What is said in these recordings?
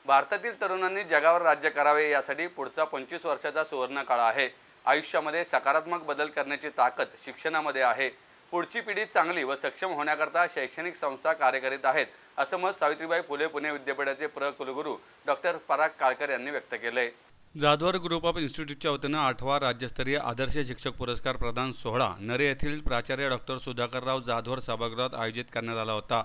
भारतातील तरुणांनी जगावर राज्य करावे यासाठी पुढचा 25 वर्षाचा सुवर्ण काळ आहे। आयुष्यामध्ये सकारात्मक बदल करण्याची ताकद शिक्षणामध्ये आहे। पुढची पिढी चांगली व सक्षम होण्याकरता शैक्षणिक संस्था कार्य करीत आहेत, असं मत सावित्रीबाई फुले पुणे विद्यापीठाचे कुलगुरू डॉक्टर पराग काळकर यांनी व्यक्त केले। जाधवर ग्रुप ऑफ इन्स्टिट्यूटच्या वतीनं 8वा राज्यस्तरीय आदर्श शिक्षक पुरस्कार प्रदान सोहळा नरे येथील प्राचार्य डॉक्टर सुधाकरराव जाधवर सभागृहात आयोजित करण्यात आला होता।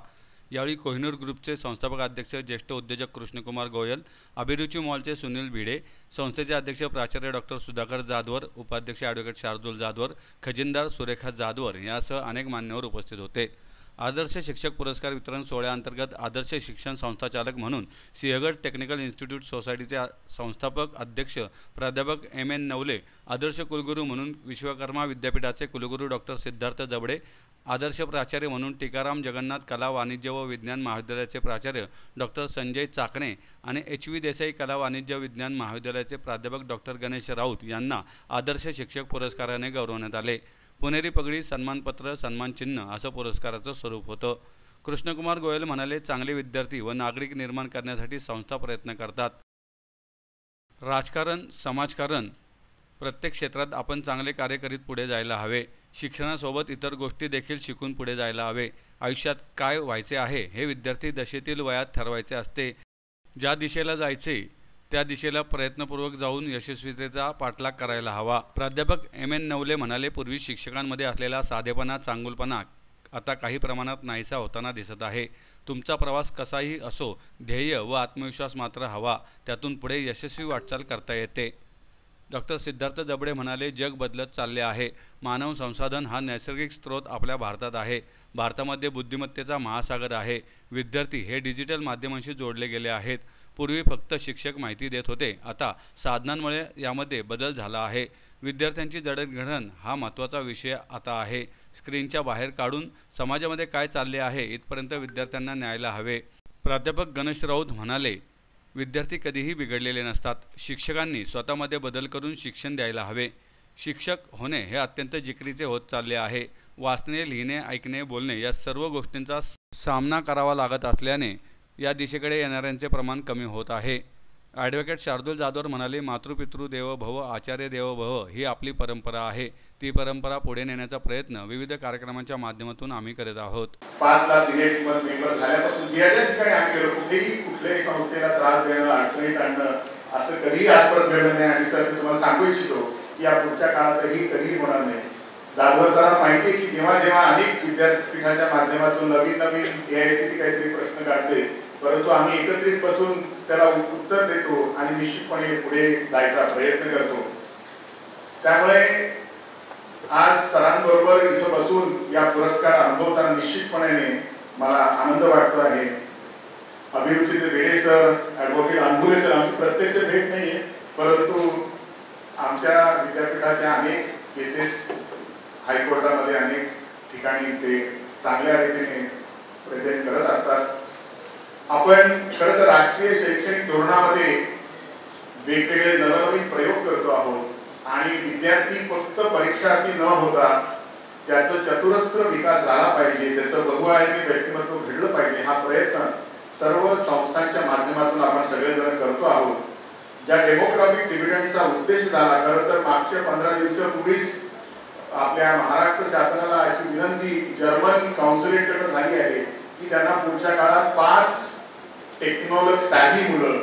यावेळी कोहिनूर ग्रुपचे संस्थापक अध्यक्ष ज्येष्ठ उद्योजक कृष्णकुमार गोयल, अभिरुची मॉलचे सुनील भिडे, संस्थेचे अध्यक्ष प्राचार्य डॉक्टर सुधाकर जाधवर, उपाध्यक्ष ॲडव्होकेट शार्दूल जाधवर, खजिनदार सुरेखा जाधवर यासह अनेक मान्यवर उपस्थित होते। आदर्श शिक्षक पुरस्कार वितरण सोहळ्याअंतर्गत आदर्श शिक्षण संस्थाचालक म्हणून सिंहगड टेक्निकल इन्स्टिट्यूट सोसायटीचे संस्थापक अध्यक्ष प्राध्यापक M.N. नवले, आदर्श कुलगुरू म्हणून विश्वकर्मा विद्यापीठाचे कुलगुरू डॉक्टर सिद्धार्थ जबडे, आदर्श प्राचार्य म्हणून टीकाराम जगन्नाथ कला वाणिज्य व विज्ञान महाविद्यालयाचे प्राचार्य डॉक्टर संजय चाकणे आणि H.V. देसाई कला वाणिज्य विज्ञान महाविद्यालयाचे प्राध्यापक डॉक्टर गणेश राऊत यांना आदर्श शिक्षक पुरस्काराने गौरवण्यात आले। पुणेरी पगडी, सन्मानपत्र, सन्मानचिन्ह असं पुरस्काराचं स्वरूप होतं। कृष्णकुमार गोयल म्हणाले, चांगले विद्यार्थी व नागरिक निर्माण करण्यासाठी संस्था प्रयत्न करतात। राजकारण, समाजकारण प्रत्येक क्षेत्रात आपण चांगले कार्य करीत पुढे जायला हवे। शिक्षणासोबत इतर गोष्टी देखील शिकून पुढे जायला हवे। आयुष्यात काय व्हायचे आहे हे विद्यार्थी दशेतील वयात ठरवायचे असते। ज्या दिशेला जायचे त्या दिशेला प्रयत्नपूर्वक जाऊन यशस्वीतेचा पाठलाग करायला हवा। प्राध्यापक M.N. नवले म्हणाले, पूर्वी शिक्षकांमध्ये असलेला साधेपणा, चांगुलपणा आता काही प्रमाणात नाहीसा होताना दिसत आहे। तुमचा प्रवास कसाही असो, ध्येय व आत्मविश्वास मात्र हवा, त्यातून पुढे यशस्वी वाटचाल करता येते। डॉक्टर सिद्धार्थ जबडे म्हणाले, जग बदलत चालले आहे। मानव संसाधन हा नैसर्गिक स्रोत आपल्या भारतात आहे। भारतामध्ये बुद्धिमत्तेचा महासागर आहे। विद्यार्थी हे डिजिटल माध्यमांशी जोडले गेले आहेत। पूर्वी फक्त शिक्षक माहिती देत होते, आता साधनांमुळे यामध्ये बदल झाला आहे। विद्यार्थ्यांची जडणघडण हा महत्त्वाचा विषय आता आहे। स्क्रीनच्या बाहेर काढून समाजामध्ये काय चालले आहे इथपर्यंत विद्यार्थ्यांना न्यायला हवे। प्राध्यापक गणेश राऊत म्हणाले, विद्यार्थी कधीही बिघडलेले नसतात। शिक्षकांनी स्वतःमध्ये बदल करून शिक्षण द्यायला हवे। शिक्षक होणे हे अत्यंत जिकरीचे होत चालले आहे। वाचणे, लिहिणे, ऐकणे, बोलणे या सर्व गोष्टींचा सामना करावा लागत असल्याने या दिशेकडे येणाऱ्यांचे प्रमाण कमी होत आहे। ॲडव्होकेट शार्दूल जाधवर म्हणाले, मातृपितृ देवो भव, आचार्य देवो भव ही आपली परंपरा आहे। ती परंपरा पुढे नेण्याचा प्रयत्न विविध कार्यक्रमांच्या माध्यमातून आम्ही करत आहोत। 5ला सिनेट मेंबर झाल्यापासून ज्या ठिकाणी आम्ही गेलो, कुठल्याही संस्थेला त्रास देणं, अडचणीत आणणं असं कधीही आजपर्यंत घडलं नाही। आणि सर, मी तुम्हाला सांगू इच्छितो की या पुढच्या काळातही कधीही होणार नाही। जाधवर सरांना माहिती आहे की जेव्हा जेव्हा अनेक विद्यापीठाच्या माध्यमातून नवीन AICTE काहीतरी प्रश्न काढते, परंतु आम्ही एकत्रित बसून त्याला उत्तर देतो आणि निश्चितपणे पुढे जायचा प्रयत्न करतो। त्यामुळे आज सरांबरोबर इथं बसून या पुरस्कार अनुभवताना निश्चितपणे मला आनंद वाटतो आहे। अभिरुचीचे भिडे सर, ॲडव्होकेट अंबुले सर, आमची प्रत्यक्ष भेट नाहीये, परंतु आमच्या विद्यापीठाच्या अनेक केसेस हायकोर्टामध्ये अनेक ठिकाणी ते चांगल्या रीतीने प्रेझेंट करत असतात। आपण खरं तर राष्ट्रीय शैक्षणिक धोरणामध्ये वेगवेगळे नवनवीन प्रयोग करतो आहोत आणि विद्यार्थी फक्त परीक्षार्थी न होता त्याचं चतुरस्र विकास झाला पाहिजे, त्याचं बहुआयामी व्यक्तिमत्व घडलं पाहिजे, हा प्रयत्न सर्व संस्थांच्या माध्यमातून आपण सगळेजण करतो आहोत। ज्या डेमोग्राफिक डिव्हिडंडचा उद्देश झाला, खरं तर मागच्या 15 दिवसापूर्वीच आपल्या महाराष्ट्र शासनाला अशी विनंती जर्मन काउन्सिलेटकडे झाली आहे की त्यांना पुढच्या काळात 5 टेक्नॉलॉजी साधी मुलं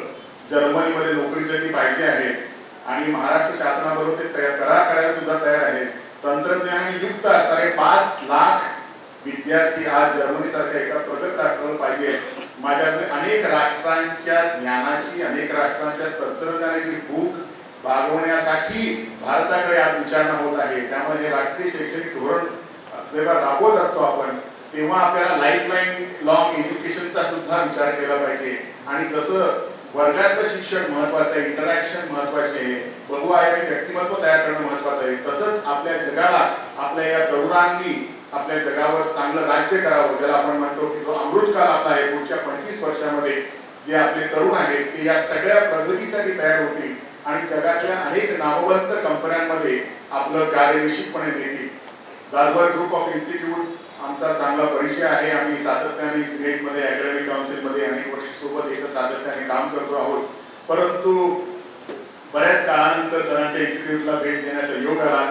जर्मनीमध्ये नोकरीसाठी पाहिजे आहेत आणि महाराष्ट्र शासनाबरोबर ते करार करायला सुद्धा तयार आहेत। तंत्रज्ञानाने युक्त असणारे 5 लाख विद्यार्थी आज जर्मनीसारख्या एका प्रगत राष्ट्राला पाहिजे। माझ्याकडे अनेक राष्ट्रांच्या ज्ञानाची, अनेक राष्ट्रांच्या तंत्रज्ञानाची भूक भागवण्यासाठी भारताकडे आज विचारणा होत आहे। त्यामुळे हे राष्ट्रीय शैक्षणिक धोरण जेव्हा राबवत असतो आपण, तेव्हा आपल्याला लाईफलाईन लॉंग एज्युकेशनचा सुद्धा विचार केला पाहिजे। आणि जसं वर्गातलं शिक्षण महत्त्वाचं आहे, इंटरॅक्शन महत्त्वाचे आहे, बहुआयामी व्यक्तिमत्व तयार करणं महत्त्वाचं आहे, तसंच आपल्या जगाला, आपल्या या तरुणांनी आपल्या जगावर चांगलं राज्य करावं, ज्याला आपण म्हणतो की जो अमृतकाल आपला आहे, पुढच्या 25 वर्षामध्ये जे आपले तरुण आहेत ते या सगळ्या प्रगतीसाठी तयार होतील आणि जगातल्या अनेक नामवंत कंपन्यांमध्ये आपलं कार्य निश्चितपणे देतील। जाधवर ग्रुप ऑफ इन्स्टिट्यूट आमचा चांगला परिचय आहे। आम्ही सातत्याने सिनेटमध्ये, अकॅडमिक काउन्सिलमध्ये अनेक वर्ष सोबत एकत्र सातत्याने काम करतो आहोत. परंतु बऱ्याच काळानंतर सरांच्या इन्स्टिट्यूटला भेट देण्याचा योग आला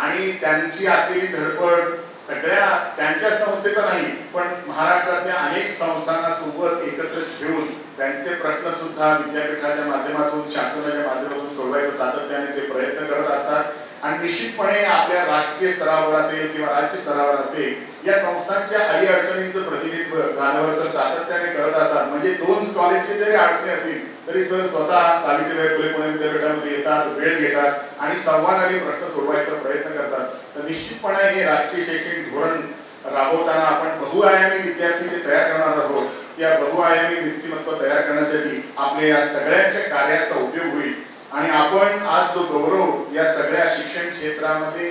आणि त्यांची असलेली धडपड सगळ्या त्यांच्या संस्थेचा नाही पण महाराष्ट्रातल्या अनेक संस्थांना सोबत एकत्र घेऊन त्यांचे प्रश्न सुद्धा विद्यापीठाच्या माध्यमातून शासनाच्या माध्यमातून सोडवायचा सातत्याने ते प्रयत्न करत असतात. आणि निश्चितपणे आपल्या राष्ट्रीय स्तरावर असेल किंवा राज्य स्तरावर असेल या संस्थांच्या अडीअडचणींचं प्रतिनिधित्व गानवर सर सातत्याने करत असतात. म्हणजे दोन कॉलेजचे जरी अडचणी असतील तरी सर स्वतः सावित्रीबाई फुले पुणे विद्यापीठामध्ये येतात, वेळ घेतात आणि संवादाने प्रश्न सोडवायचा प्रयत्न करतात. तर निश्चितपणे हे राष्ट्रीय शैक्षणिक धोरण राबवताना आपण बहुआयामी विद्यार्थी जे तयार करणार आहोत या बहुआयामी व्यक्तिमत्व तयार करण्यासाठी आपल्या या सगळ्यांच्या कार्याचा उपयोग होईल. आणि आपण आज जो गौरव या सगळ्या शिक्षण क्षेत्रामध्ये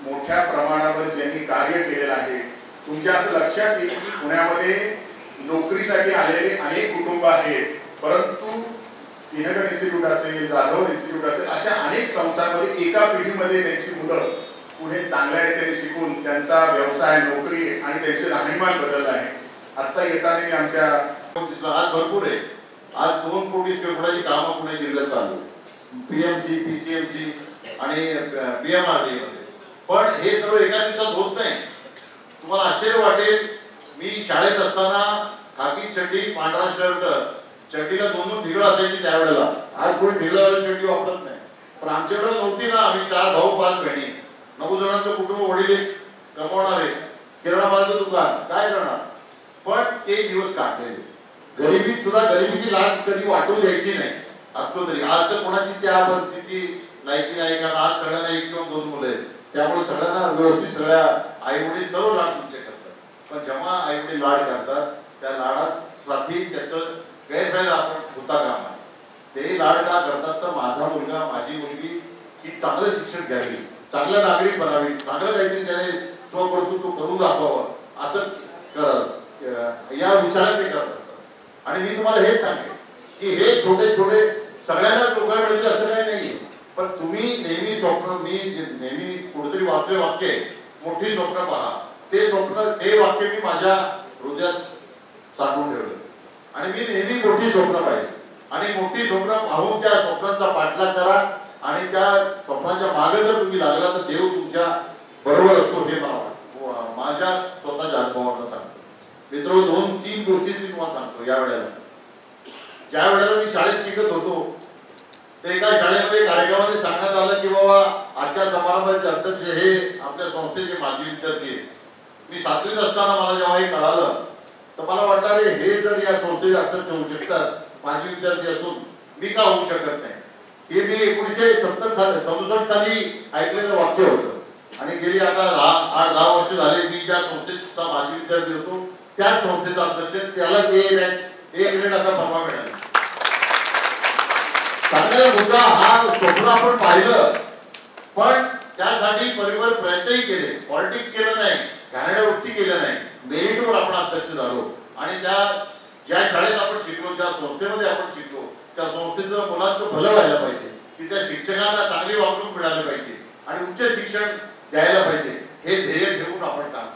मोठ्या प्रमाणावर ज्यांनी कार्य केलेलं आहे, तुमच्या असं लक्षात येईल की पुण्यामध्ये नोकरीसाठी आलेले अनेक कुटुंब आहेत, परंतु सिंहगड इन्स्टिट्यूट असेल, जाधव इन्स्टिट्यूट असेल अशा अनेक संस्थांमध्ये एका पिढीमध्ये त्यांची मुलं पुढे चांगल्या रीतीने शिकून त्यांचा व्यवसाय, नोकरी आणि त्यांचे राहणीमान बदललं आहे. आता येताना मी आमच्या आज भरपूर आहे. आज 2 कोटी स्क्वेअर फुटाची कामं पुणे जिल्ह्यात चालू, पीएमसी, पीसीएमसी आणि पीएमआरडी मध्ये. पण हे सर्व एका दिवसात होत नाही. तुम्हाला आश्चर्य वाटेल, मी शाळेत असताना खाकी चड्डी, पांढरा शर्ट, चड्डीला 2 ढिगळ असायची त्यावेळेला. आज कोणी ढिगळवाली चड्डी वापरत नाही, पण आमच्याकडे नव्हती ना. आम्ही 4 भाऊ 5 बहिणी, 9 जणांचं कुटुंब, वडील कमवणारे, किराणा मालाचं दुकान, काय करणार. पण ते दिवस काढलेले. गरिबीत सुद्धा गरिबीची लाज कधी वाटू द्यायची नाही. असतो तरी आज तर कोणाची त्या परिस्थिती लायकी नाही, कारण आज सगळ्यांना 1 किंवा 2 मुलं आहेत, त्यामुळे सगळ्यांना व्यवस्थित सगळ्या आई वडील सर्व लाड तुमचे करतात. पण जेव्हा आई वडील लाड काढतात त्या लाडासाठी त्याचं गैरफायदा आपण होता कामा नये. ते लाड का करतात तर माझा मुलगा, माझी मुलगी ही चांगलं शिक्षण घ्यावी, चांगलं नागरिक बनावी, चांगलं काहीतरी त्याने स्वकर्तृत्व करून दाखवावं असं या विचारात ते करत असतात. आणि मी तुम्हाला हेच सांगेन की हे छोटे छोटे सगळ्यांना नोकऱ्या मिळतील असं काही नाहीये. पण तुम्ही नेहमी स्वप्न, मी नेहमी कुठेतरी वाचले वाक्य आहे, मोठी स्वप्न पहा. ते स्वप्न, ते वाक्य मी माझ्या हृदयात साठवून ठेवलं आणि मी नेहमी मोठी स्वप्न पाहिजे. आणि मोठी स्वप्न पाहून त्या स्वप्नांचा पाठलाग करा आणि त्या स्वप्नाच्या मागे जर तुम्ही लागला तर देव तुमच्या बरोबर असतो हे मला वाटतं. माझ्या स्वतःच्या अनुभवावरून सांगतो मित्र. 2-3 गोष्टी मी तुम्हाला सांगतो. या वेळेला ज्या वेळेला मी शाळेत शिकत होतो तर एका शाळेमध्ये कार्यक्रमामध्ये सांगण्यात आलं की बाबा आजच्या समारंभाचे अध्यक्ष हे आपल्या संस्थेचे माजी विद्यार्थी आहेत. मी 7वीत असताना मला जेव्हा हे कळालं तर मला वाटलं अरे हे जर या संस्थेचे अध्यक्ष होऊ शकतात, माजी विद्यार्थी असून मी का होऊ शकत नाही. हे मी 1967 साली ऐकलेलं वाक्य होतं. आणि गेली आता 8-10 वर्ष झाले मी ज्या संस्थेचा माजी विद्यार्थी होतो त्याच संस्थेचा अध्यक्ष, त्यालाच एक मिनिट आता परवा मिळाला. चांगला मुद्दा हा स्वप्न आपण पाहिलं, पण त्यासाठी परिवार प्रयत्नही केले. पॉलिटिक्स केलं नाही, घाणेरडा केलं नाही, मेरिटवर आपण अध्यक्ष झालो. आणि त्या ज्या शाळेत आपण शिकलो, ज्या संस्थेमध्ये आपण शिकलो, त्या संस्थेचं मुलांचं भलं व्हायला पाहिजे, तिथल्या शिक्षकांना चांगली वागणूक मिळाली पाहिजे आणि उच्च शिक्षण द्यायला पाहिजे, हे ध्येय ठेवून आपण काम